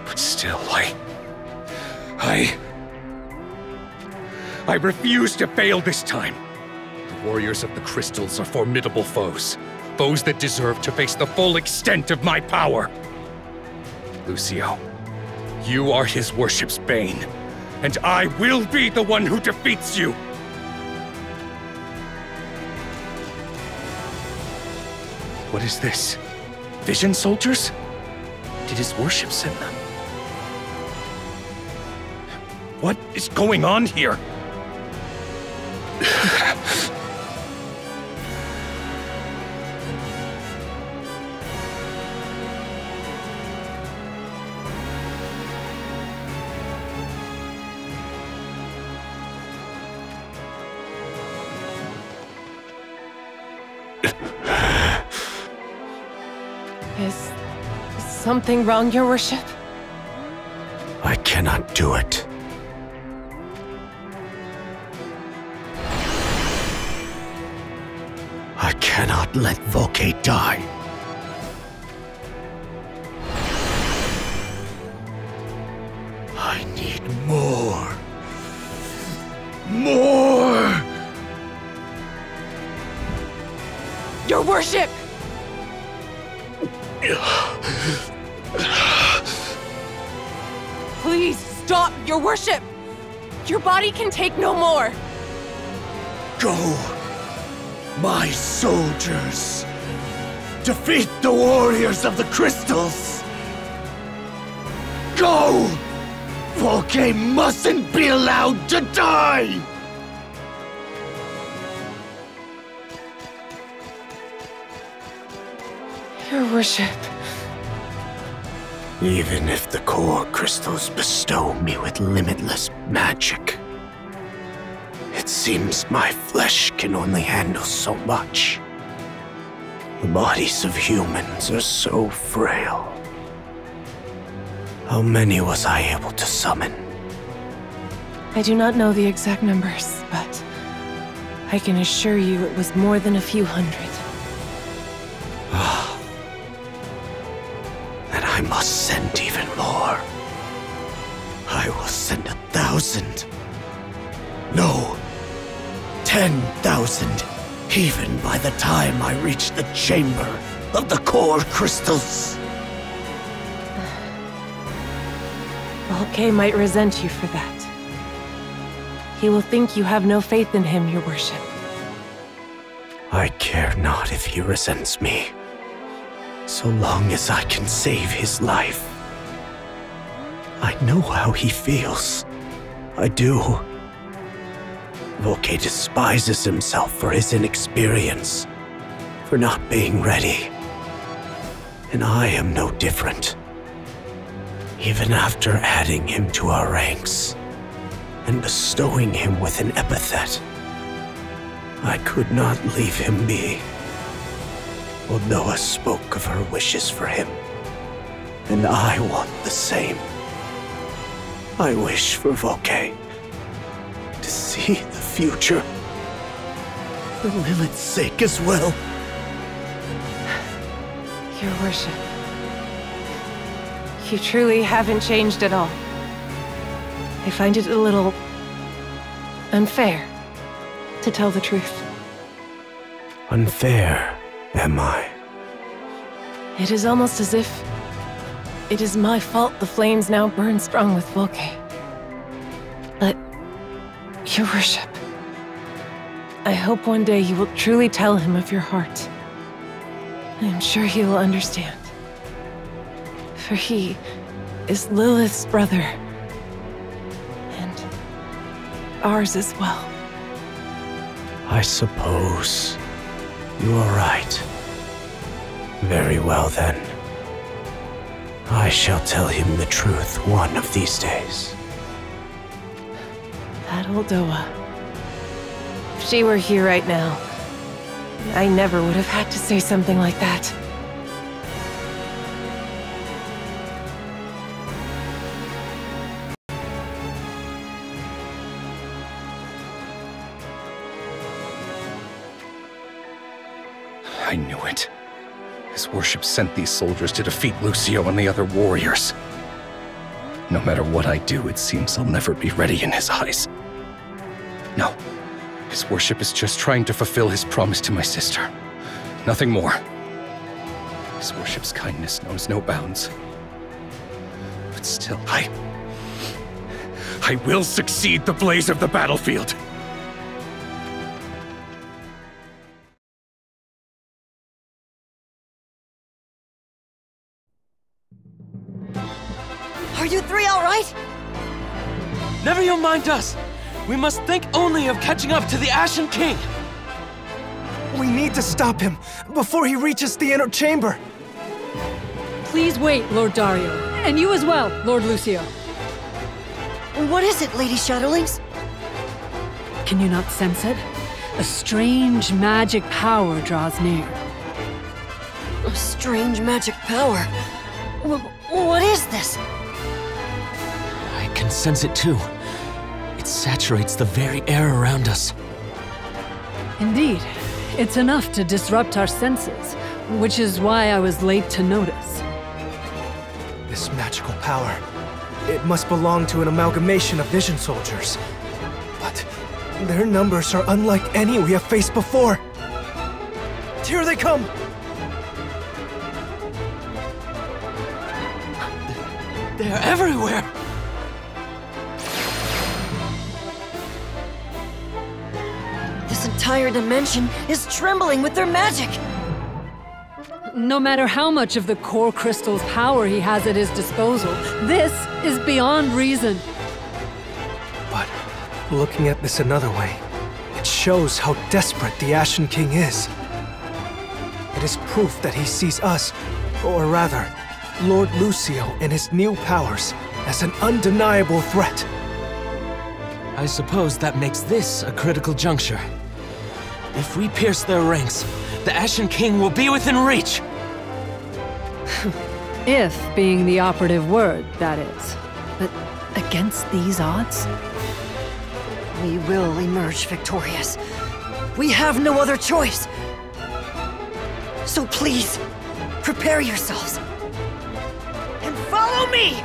But still, I refuse to fail this time. The Warriors of the Crystals are formidable foes. Foes that deserve to face the full extent of my power. Lucio, you are his worship's bane, and I will be the one who defeats you! What is this? Vision soldiers? Did his worship send them? What is going on here? Is something wrong, Your Worship? I cannot do it. I cannot let Volke die. I need more. More! Your Worship! Please stop, Your Worship! Your body can take no more! Go, my soldiers! Defeat the Warriors of the Crystals! Go! Volke mustn't be allowed to die! Your Worship. Even if the core crystals bestow me with limitless magic, it seems my flesh can only handle so much. The bodies of humans are so frail. How many was I able to summon? I do not know the exact numbers, but I can assure you it was more than a few hundred. Then I must send even more. I will send 1,000. No, 10,000. Even by the time I reach the chamber of the core crystals. Volke might resent you for that. He will think you have no faith in him, Your Worship. I care not if he resents me, so long as I can save his life. I know how he feels. I do. Volke despises himself for his inexperience, for not being ready. And I am no different. Even after adding him to our ranks, and bestowing him with an epithet, I could not leave him be. Uldoa spoke of her wishes for him, and I want the same. I wish for Volke to see the future, for Lilith's sake as well. Your Worship. You truly haven't changed at all. I find it a little unfair, to tell the truth. Unfair, am I? It is almost as if it is my fault the flames now burn strong with Volke. But, Your Worship, I hope one day you will truly tell him of your heart. I am sure he will understand. For he is Lilith's brother. And ours as well. I suppose you are right. Very well then. I shall tell him the truth one of these days. That Uldoa. If she were here right now, I never would have had to say something like that. His worship sent these soldiers to defeat Lucio and the other warriors. No matter what I do, it seems I'll never be ready in his eyes. No, his worship is just trying to fulfill his promise to my sister. Nothing more. His worship's kindness knows no bounds. But still, I will succeed the blaze of the battlefield. Are you three all right? Never you mind us. We must think only of catching up to the Ashen King. We need to stop him before he reaches the inner chamber. Please wait, Lord Dario. And you as well, Lord Lucio. What is it, Lady Shadowlings? Can you not sense it? A strange magic power draws near. A strange magic power. What is this? I can sense it too. It saturates the very air around us. Indeed. It's enough to disrupt our senses, which is why I was late to notice. This magical power, it must belong to an amalgamation of Vision soldiers. But their numbers are unlike any we have faced before. Here they come! They're everywhere! This entire dimension is trembling with their magic! No matter how much of the core crystal's power he has at his disposal, this is beyond reason. But looking at this another way, it shows how desperate the Ashen King is. It is proof that he sees us, or rather, Lord Lucio and his new powers, as an undeniable threat. I suppose that makes this a critical juncture. If we pierce their ranks, the Ashen King will be within reach! If being the operative word, that is. But against these odds? We will emerge victorious. We have no other choice. So please, prepare yourselves. And follow me!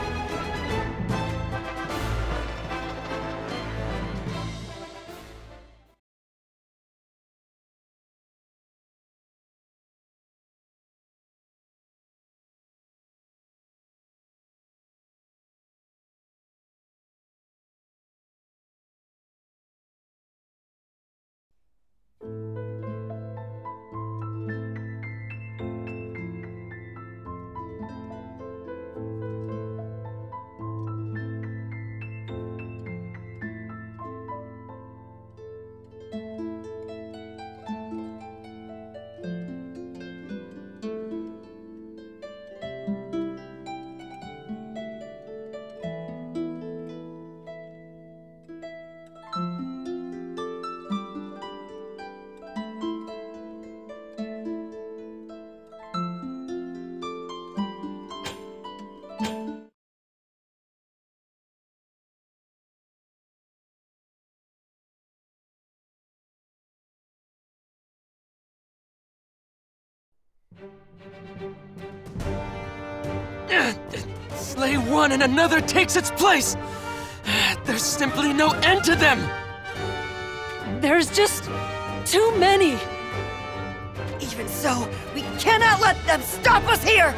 Slay one and another takes its place! There's simply no end to them! There's just too many! Even so, we cannot let them stop us here!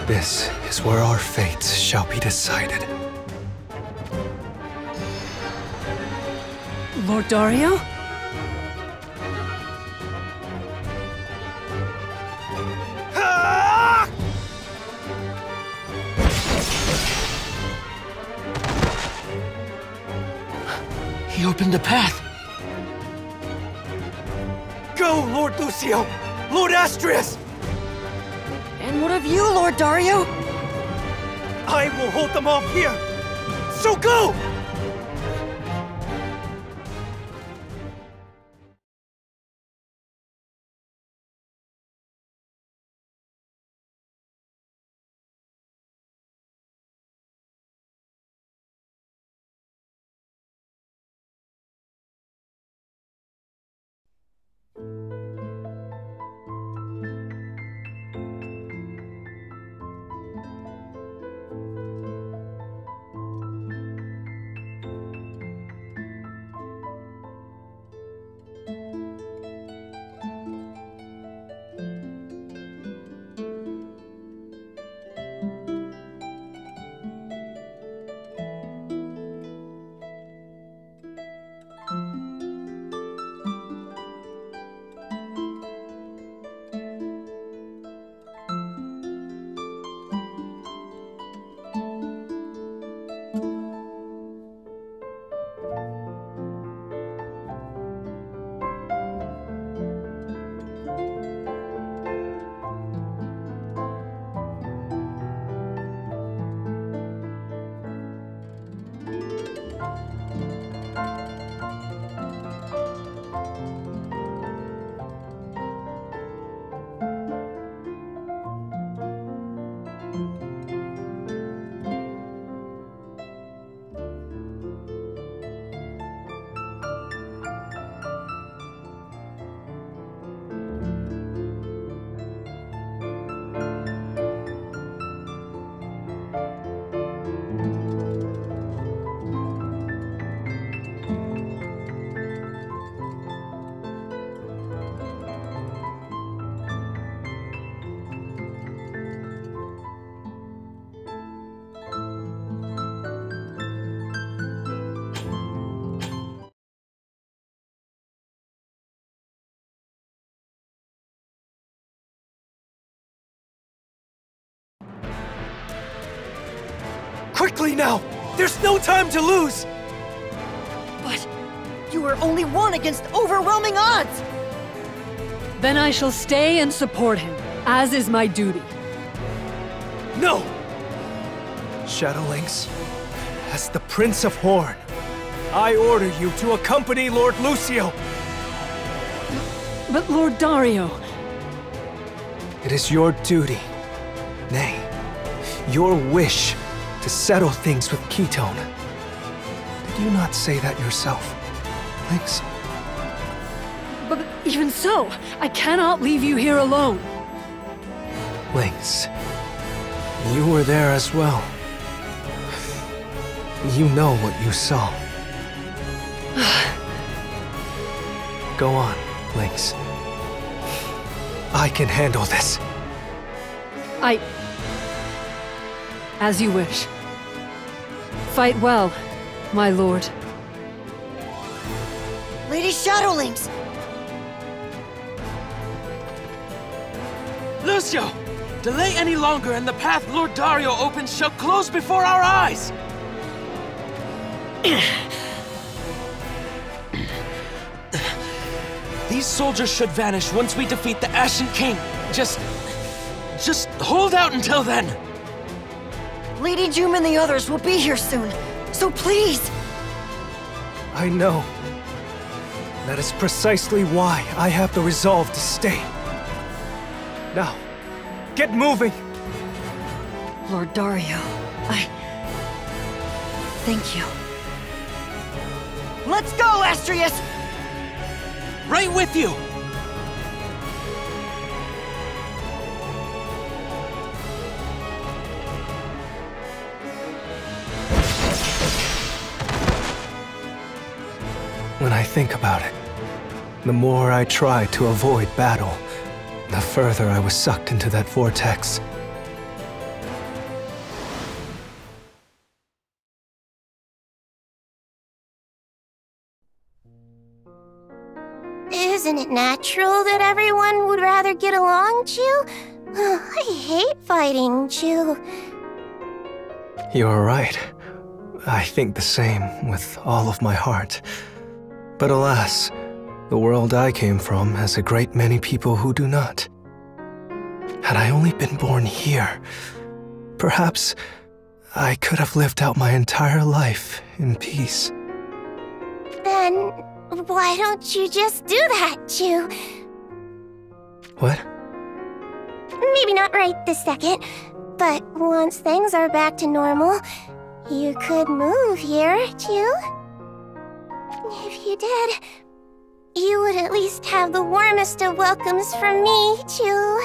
This is where our fates shall be decided. Lord Dario? He opened a path. Go, Lord Lucio! Lord Astrius! And what of you, Lord Dario? I will hold them off here! So go! Quickly now! There's no time to lose! But you are only one against overwhelming odds! Then I shall stay and support him, as is my duty. No! Shadowlings, as the Prince of Horn, I order you to accompany Lord Lucio. But Lord Dario... It is your duty, nay, your wish to settle things with Ketone. Did you not say that yourself, Lynx? But even so, I cannot leave you here alone. Lynx, you were there as well. You know what you saw. Go on, Lynx. I can handle this. As you wish. Fight well, my lord. Lady Shadowlings! Lucio! Delay any longer and the path Lord Dario opens shall close before our eyes! These soldiers should vanish once we defeat the Ashen King. Just hold out until then. Lady Doom and the others will be here soon, so please! I know. That is precisely why I have the resolve to stay. Now, get moving! Lord Dario, thank you. Let's go, Astrius! Right with you! When I think about it, the more I tried to avoid battle, the further I was sucked into that vortex. Isn't it natural that everyone would rather get along, Chew? I hate fighting, Chew. You're right. I think the same with all of my heart. But alas, the world I came from has a great many people who do not. Had I only been born here, perhaps I could have lived out my entire life in peace. Then, why don't you just do that, Chew? What? Maybe not right this second, but once things are back to normal, you could move here, Chew. If you did, you would at least have the warmest of welcomes from me, Chew.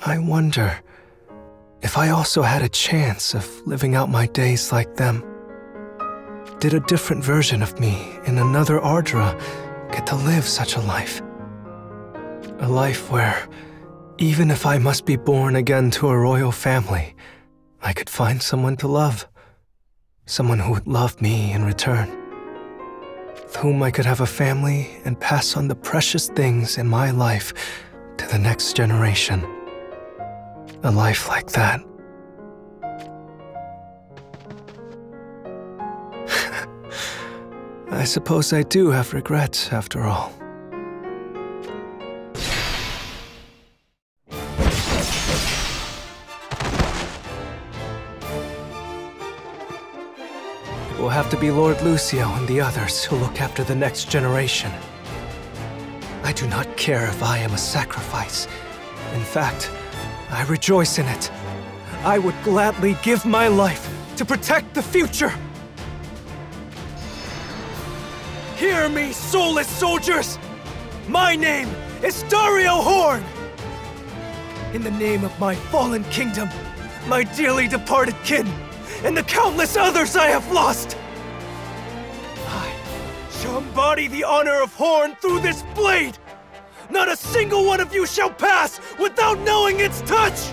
I wonder if I also had a chance of living out my days like them. Did a different version of me in another Ardra get to live such a life? A life where, even if I must be born again to a royal family, I could find someone to love. Someone who would love me in return. With whom I could have a family and pass on the precious things in my life to the next generation. A life like that. I suppose I do have regrets, after all. It will have to be Lord Lucio and the others who look after the next generation. I do not care if I am a sacrifice. In fact, I rejoice in it. I would gladly give my life to protect the future. Hear me, soulless soldiers! My name is Dario Horn! In the name of my fallen kingdom, my dearly departed kin, and the countless others I have lost, I shall embody the honor of Horn through this blade! Not a single one of you shall pass without knowing its touch!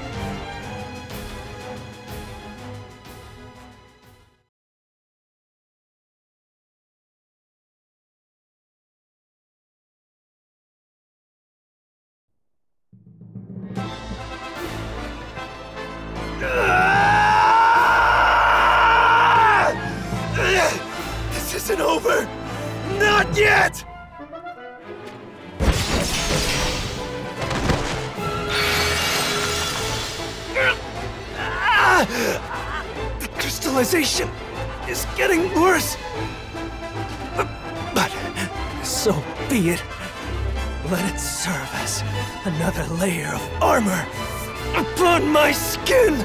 Not yet! The crystallization is getting worse. But so be it. Let it serve as another layer of armor upon my skin.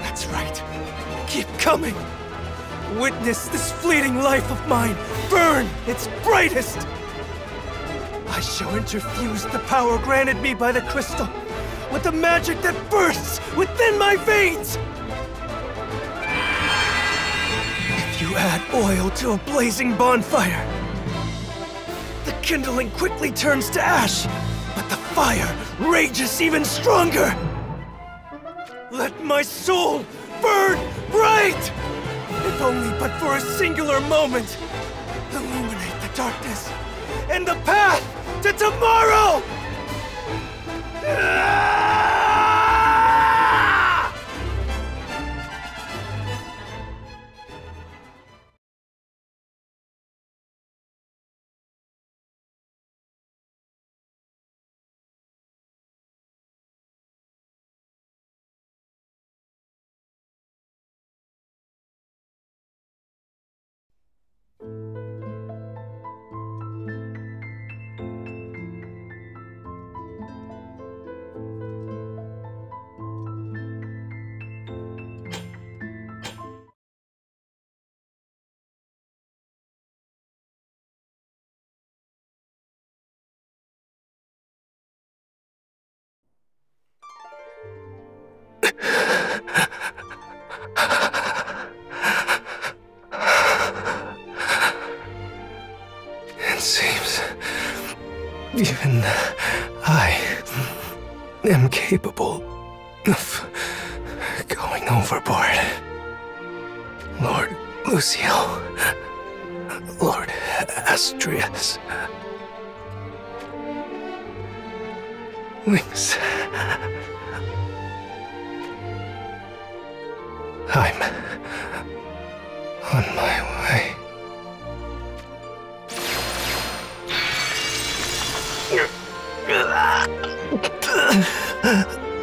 That's right. Keep coming. Witness this fleeting life of mine burn its brightest. I shall interfuse the power granted me by the crystal with the magic that bursts within my veins. If you add oil to a blazing bonfire, the kindling quickly turns to ash, but the fire rages even stronger. Let my soul burn bright! If only but for a singular moment, illuminate the darkness and the path to tomorrow! It seems even I am capable of going overboard. Lord Lucio, Lord Astrius, Lynx, I'm on my way.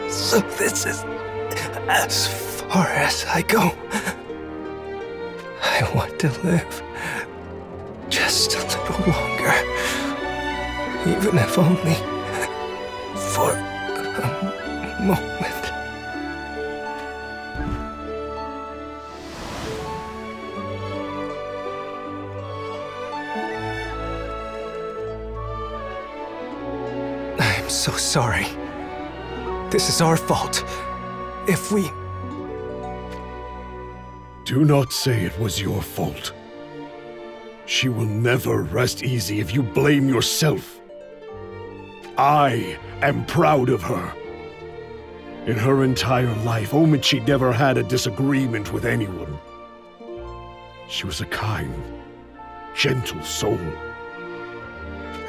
So this is as far as I go. I want to live just a little longer, even if only for a moment. I'm so sorry. This is our fault. If we... Do not say it was your fault. She will never rest easy if you blame yourself. I am proud of her. In her entire life, Omichi never had a disagreement with anyone. She was a kind, gentle soul.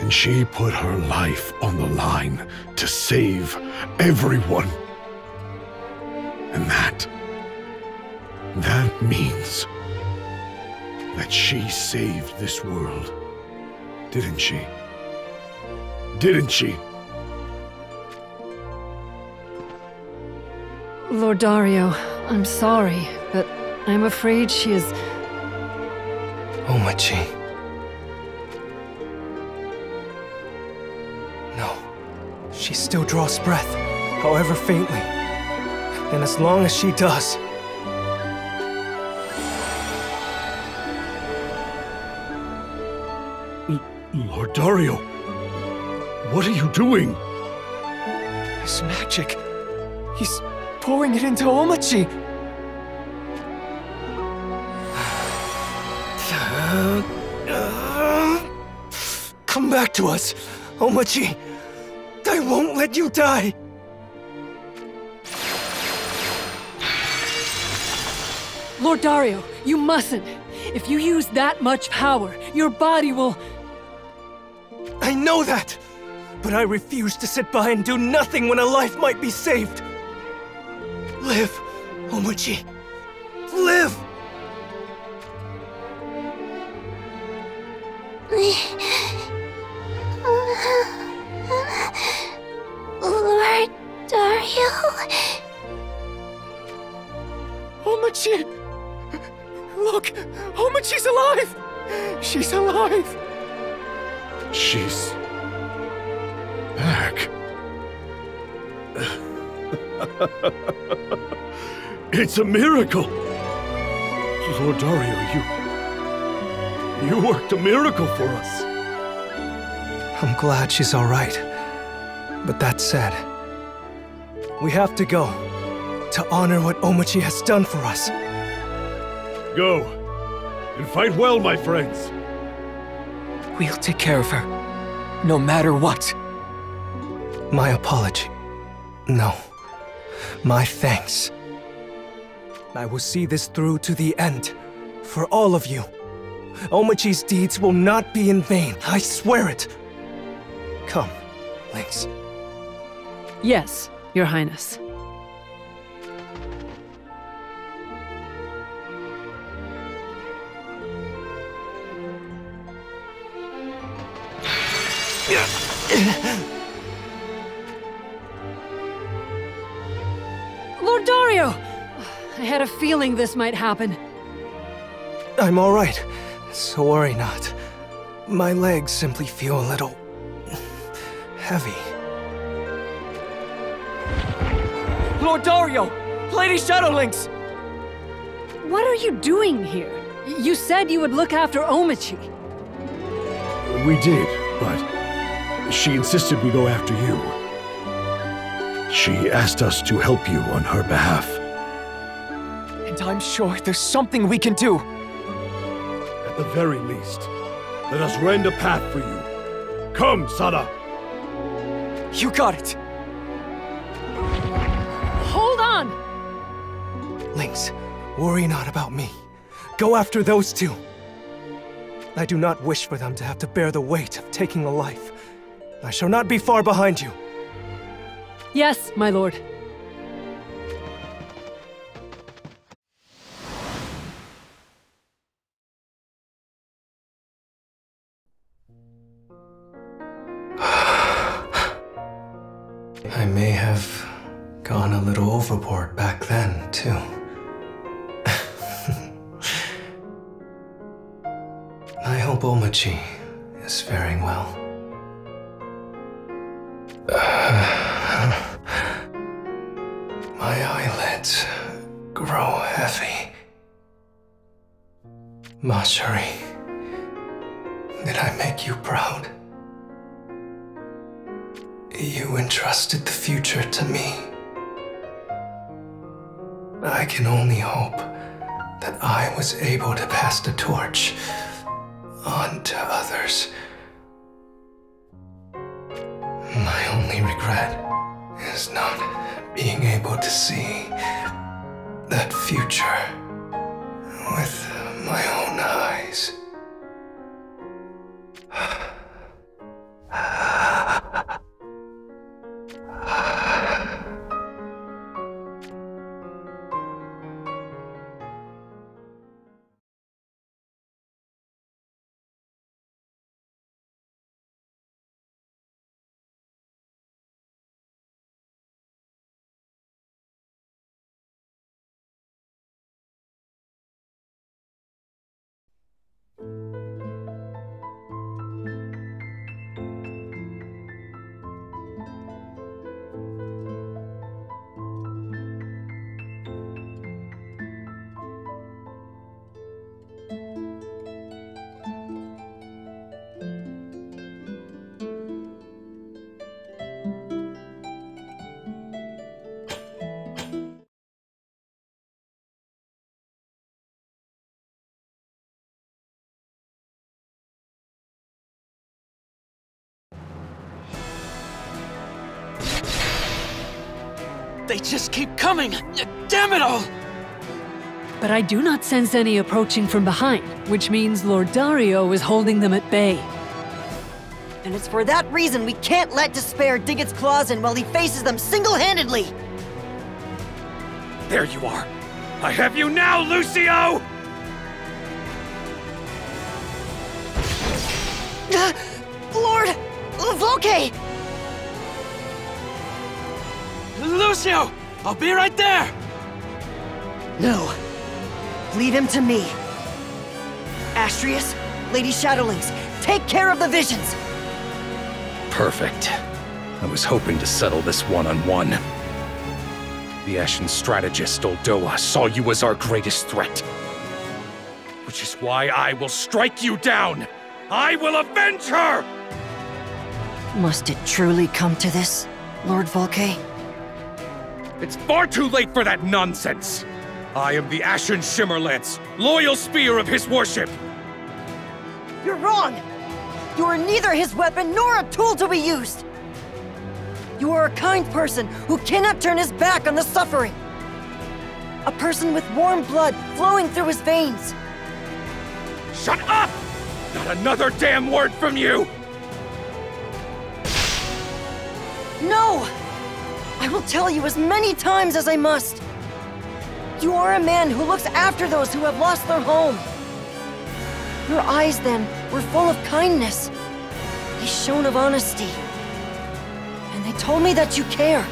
And she put her life on the line to save everyone. And that means that she saved this world. Didn't she? Didn't she? Lord Dario, I'm sorry, but I'm afraid she is... Omichi. No. She still draws breath, however faintly. And as long as she does... Lord Dario, what are you doing? His magic. He's pouring it into Omichi. Come back to us, Omichi. I won't let you die. Lord Dario, you mustn't. If you use that much power, your body will... I know that! but I refuse to sit by and do nothing when a life might be saved. Live, Omochi. Live! Lord Dario? Omochi! Look! Omochi's alive! She's alive! She's back. It's a miracle! Lord Dario, you worked a miracle for us. I'm glad she's all right. But that said, we have to go to honor what Omochi has done for us. Go, and fight well, my friends. We'll take care of her, no matter what. My apology. No. My thanks. I will see this through to the end, for all of you. Omochi's deeds will not be in vain, I swear it. Come, Lynx. Yes, Your Highness. Lord Dario! I had a feeling this might happen. I'm all right, so worry not. My legs simply feel a little heavy. Lord Dario! Lady Shadowlynx! What are you doing here? You said you would look after Omochi. We did, but she insisted we go after you. She asked us to help you on her behalf. And I'm sure there's something we can do. At the very least, let us rend a path for you. Come, Sada! You got it! Hold on! Lynx, worry not about me. Go after those two. I do not wish for them to have to bear the weight of taking a life. I shall not be far behind you. Yes, my lord. I may have gone a little overboard back then, too. I hope Omochi is faring well. My eyelids grow heavy. Mashari, did I make you proud? You entrusted the future to me. I can only hope that I was able to pass the torch on to others. My only regret is not being able to see that future with my own eyes. They just keep coming! Damn it all! But I do not sense any approaching from behind, which means Lord Dario is holding them at bay. And it's for that reason we can't let despair dig its claws in while he faces them single-handedly! There you are! I have you now, Lucio! Lord Volke! Lucio! I'll be right there! No. Leave him to me. Astrius, Lady Shadowlings, take care of the visions! Perfect. I was hoping to settle this one-on-one. The Ashen strategist, Uldoa, saw you as our greatest threat. Which is why I will strike you down! I will avenge her! Must it truly come to this, Lord Volke? It's far too late for that nonsense! I am the Ashen Shimmerlance, loyal spear of his worship! You're wrong! You are neither his weapon nor a tool to be used! You are a kind person who cannot turn his back on the suffering! A person with warm blood flowing through his veins! Shut up! Not another damn word from you! No! I will tell you as many times as I must! You are a man who looks after those who have lost their home! Your eyes, then, were full of kindness. They shone of honesty. And they told me that you care.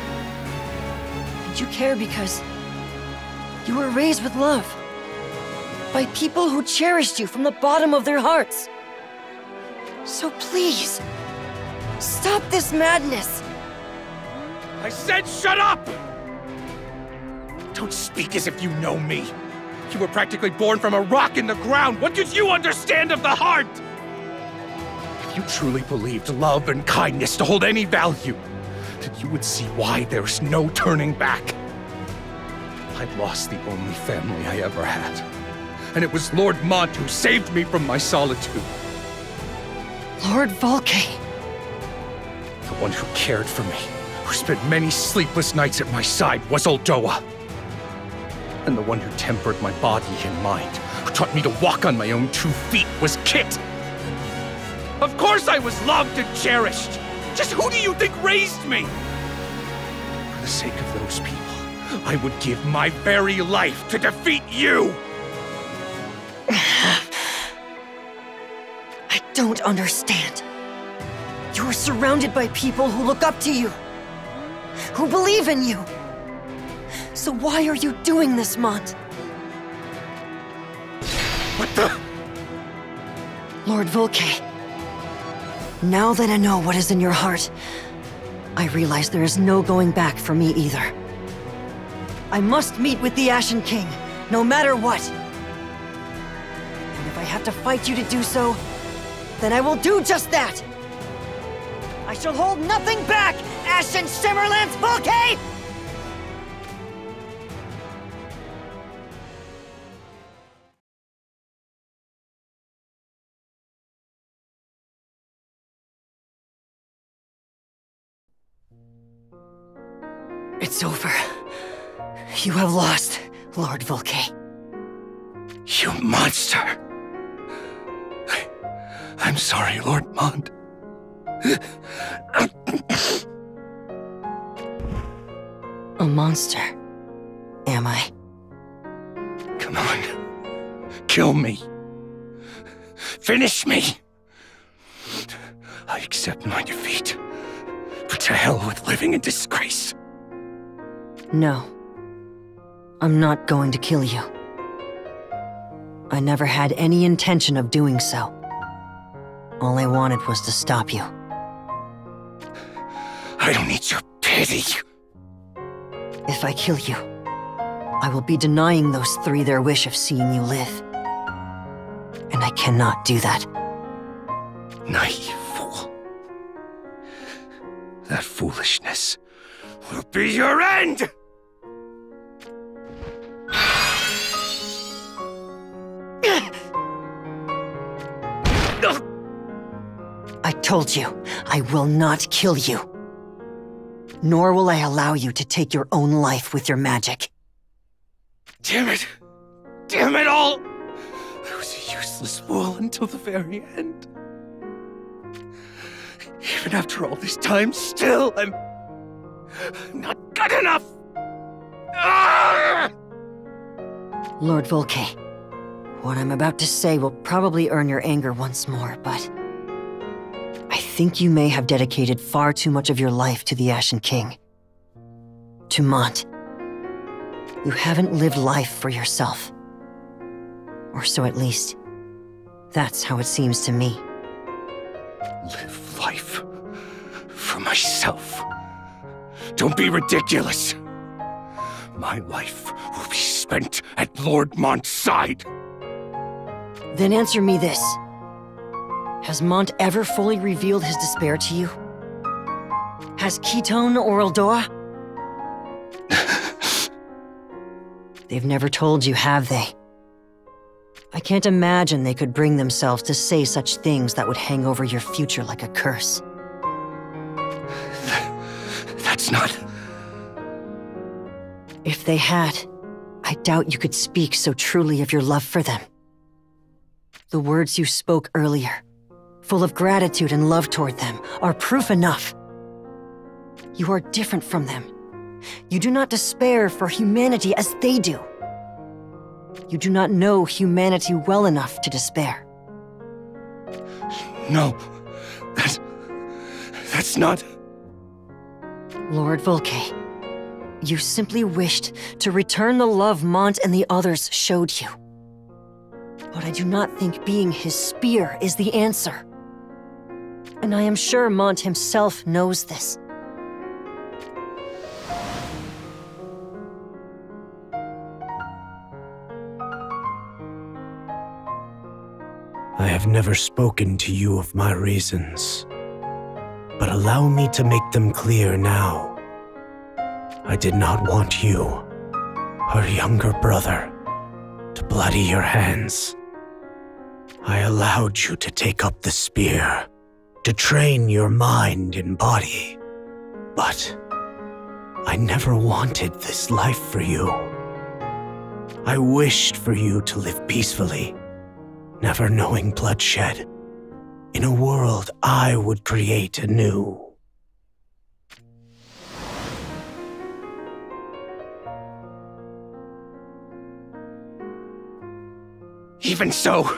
And you care because you were raised with love. By people who cherished you from the bottom of their hearts. So please, stop this madness. I said shut up! Don't speak as if you know me. You were practically born from a rock in the ground. What did you understand of the heart? If you truly believed love and kindness to hold any value, then you would see why there's no turning back. I lost the only family I ever had. And it was Lord Mont who saved me from my solitude. Lord Volke. The one who cared for me, who spent many sleepless nights at my side, was Uldoa. And the one who tempered my body and mind, who taught me to walk on my own 2 feet, was Kit. Of course I was loved and cherished. Just who do you think raised me? For the sake of those people, I would give my very life to defeat you! I don't understand. You are surrounded by people who look up to you, who believe in you. So why are you doing this, Mont? What the? Lord Volke, now that I know what is in your heart, I realize there is no going back for me either. I must meet with the Ashen King, no matter what. And if I have to fight you to do so, then I will do just that! I shall hold nothing back, Ashen Shimmerlance Volke! It's over. You have lost, Lord Volke. You monster! I'm sorry, Lord Mont. A monster, am I? Come on. Kill me. Finish me! I accept my defeat. But to hell with living in disgrace. No. I'm not going to kill you. I never had any intention of doing so. All I wanted was to stop you. I don't need your pity. If I kill you, I will be denying those 3 their wish of seeing you live. And I cannot do that. Naive fool. That foolishness will be your end! I told you, I will not kill you. Nor will I allow you to take your own life with your magic. Damn it! Damn it all! I was a useless fool until the very end. Even after all this time, still, I'm not good enough! Ah! Lord Volkay, what I'm about to say will probably earn your anger once more, but I think you may have dedicated far too much of your life to the Ashen King. To Mont. You haven't lived life for yourself. Or so at least, that's how it seems to me. Live life for myself. Don't be ridiculous. My life will be spent at Lord Mont's side. Then answer me this. Has Mont ever fully revealed his despair to you? Has Ketone or Uldoa? They've never told you, have they? I can't imagine they could bring themselves to say such things that would hang over your future like a curse. That's not... If they had, I doubt you could speak so truly of your love for them. The words you spoke earlier, full of gratitude and love toward them, are proof enough. You are different from them. You do not despair for humanity as they do. You do not know humanity well enough to despair. No, that's not... Lord Volkay, you simply wished to return the love Mont and the others showed you. But I do not think being his spear is the answer. And I am sure Mont himself knows this. I have never spoken to you of my reasons, but allow me to make them clear now. I did not want you, her younger brother, to bloody your hands. I allowed you to take up the spear, to train your mind and body, but I never wanted this life for you. I wished for you to live peacefully, never knowing bloodshed, in a world I would create anew. Even so,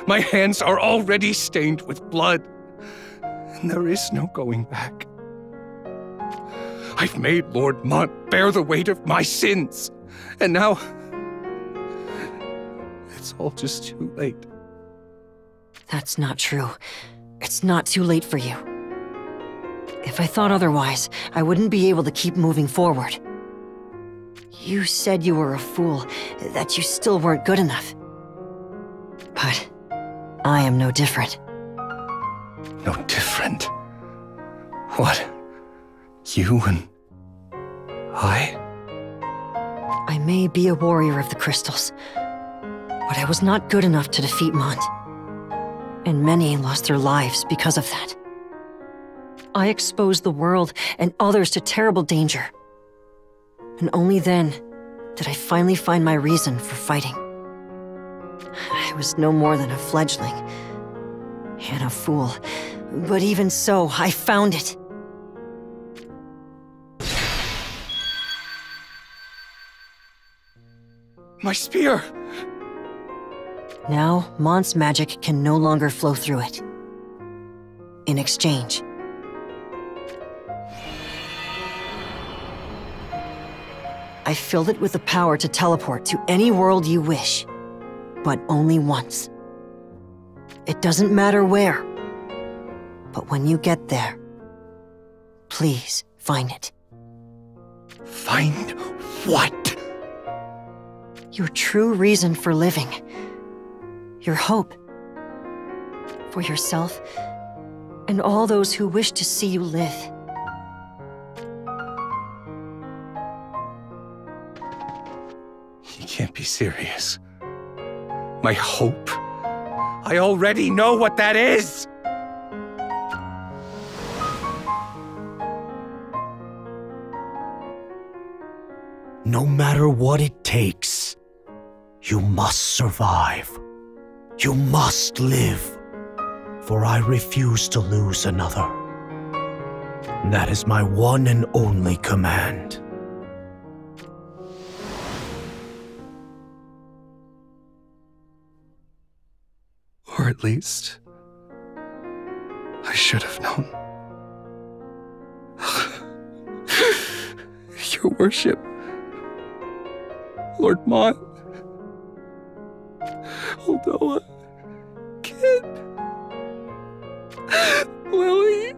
my hands are already stained with blood, and there is no going back. I've made Lord Mont bear the weight of my sins, and now... it's all just too late. That's not true. It's not too late for you. If I thought otherwise, I wouldn't be able to keep moving forward. You said you were a fool, that you still weren't good enough. But I am no different. No different? What? You and... I may be a warrior of the crystals, but I was not good enough to defeat Mont. And many lost their lives because of that. I exposed the world and others to terrible danger. And only then did I finally find my reason for fighting. I was no more than a fledgling and a fool, but even so, I found it. My spear! Now, Mont's magic can no longer flow through it. In exchange, I filled it with the power to teleport to any world you wish, but only once. It doesn't matter where, but when you get there, please find it. Find what? Your true reason for living. Your hope. For yourself, and all those who wish to see you live. You can't be serious. My hope? I already know what that is! No matter what it takes, you must survive. You must live. for I refuse to lose another. That is my one and only command. Or at least, I should have known. Your worship, Lord Mott, Uldoa, Kit, Lily.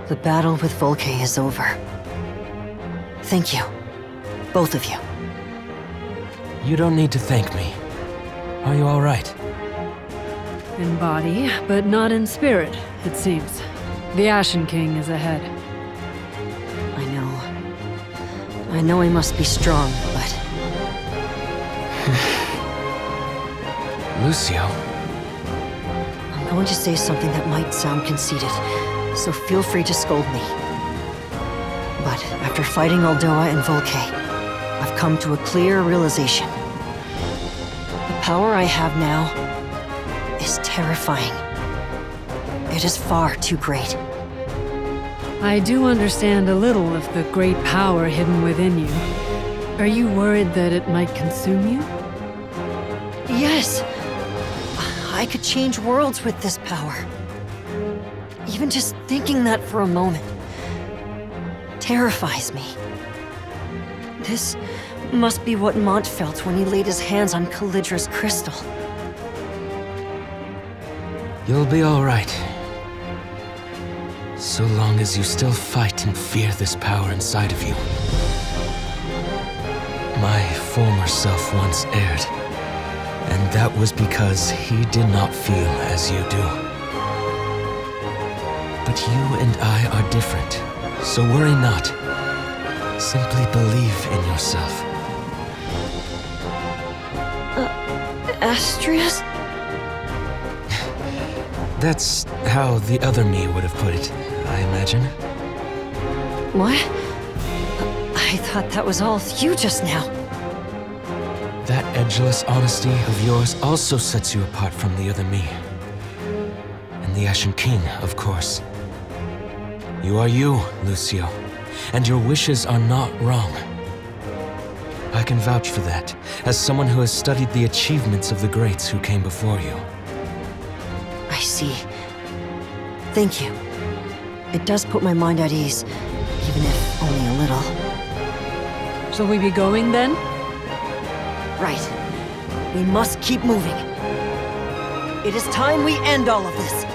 The battle with Volkay is over. Thank you. Both of you. You don't need to thank me. Are you all right? In body, but not in spirit, it seems. The Ashen King is ahead. I know. I know I must be strong, but... Lucio. I'm going to say something that might sound conceited, so feel free to scold me. But after fighting Uldoa and Volkay, I've come to a clear realization. The power I have now is terrifying. It is far too great. I do understand a little of the great power hidden within you. Are you worried that it might consume you? Yes! I could change worlds with this power. Even just thinking that for a moment terrifies me. This must be what Mont felt when he laid his hands on Callidra's crystal. You'll be all right. So long as you still fight and fear this power inside of you. My former self once erred, and that was because he did not feel as you do. But you and I are different, so worry not. Simply believe in yourself. Astrius? That's how the other me would have put it, I imagine. What? I thought that was all you just now. That edgeless honesty of yours also sets you apart from the other me. And the Ashen King, of course. You are you, Lucio, and your wishes are not wrong. I can vouch for that, as someone who has studied the achievements of the greats who came before you. I see. Thank you. It does put my mind at ease, even if only a little. Shall we be going then? Right. We must keep moving. It is time we end all of this.